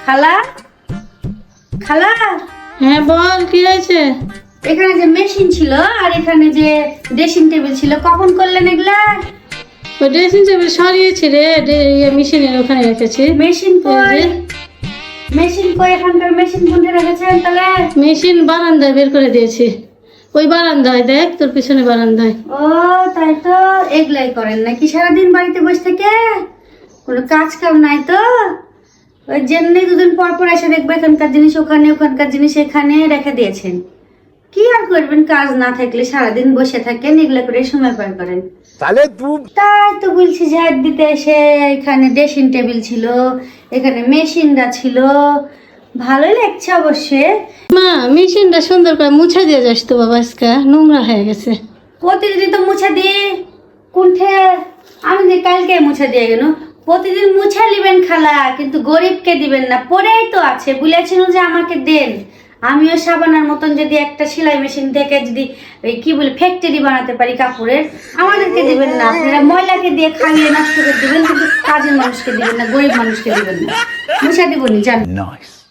খালা খালা, হ্যাঁ বল, কি হয়েছে? এখানে যে মেশিন ছিল আর এখানে যে ড্রেসিং টেবিল ছিল, কখন করলেন এগুলা? ওই ড্রেসিং টেবিল সরিয়েছি রে, মেশিনের ওখানে রেখেছি। মেশিন এই কই? যে, মেশিন কই? এখানকার মেশিন কোনটা রেখেছেন তাহলে? মেশিন বারান্দায় বের করে দিয়েছি। ওই বারান্দায় দেখ, তোর পিছনে বারান্দায়। ও তাই তো, এগুলাই করেন নাকি সারাদিন বাড়িতে বসে থেকে? কোনো কাজ কাম নাই তো? ওই জন্যে দুদিন পর পর এসে দেখবো এখানকার জিনিস ওখানে, ওখানকার জিনিস এখানে রেখে দিয়েছেন। কি আর করবেন, কাজ না থাকলে সারাদিন বসে থাকেন, এগুলো করে সময় পার করেন। তাহলে তুই তাই তো বলছি, ঝাড় দিতে এসে এখানে ড্রেসিং টেবিল ছিল, এখানে মেশিনটা ছিল, ভালোই লাগছে অবশ্যই। মা, মেশিনটা সুন্দর করে মুছে দিয়ে যাস তো বাবা, আজকে নোংরা হয়ে গেছে। প্রতিদিন তো মুছে দিই, কোনঠে আমি যে কালকে মুছে দিয়ে গেল। প্রতিদিন মুছে নিবেন খালা, কিন্তু গরিবকে দিবেন না, পরেই তো আছে, বলেছিল যে আমাকে দেন। আমিও সাবানার মতন যদি একটা সেলাই মেশিন থেকে যদি ওই কি বলে ফ্যাক্টরি বানাতে পারি কাপড়ের, আমাদেরকে দিবেন না। আপনারা ময়লাকে দিয়ে খাইয়ে নষ্ট করে দিবেন, কিন্তু কাজের মানুষকে দিবেন না, গরিব মানুষকে দিবেন না। মুছে দিবনি জান। নাইস।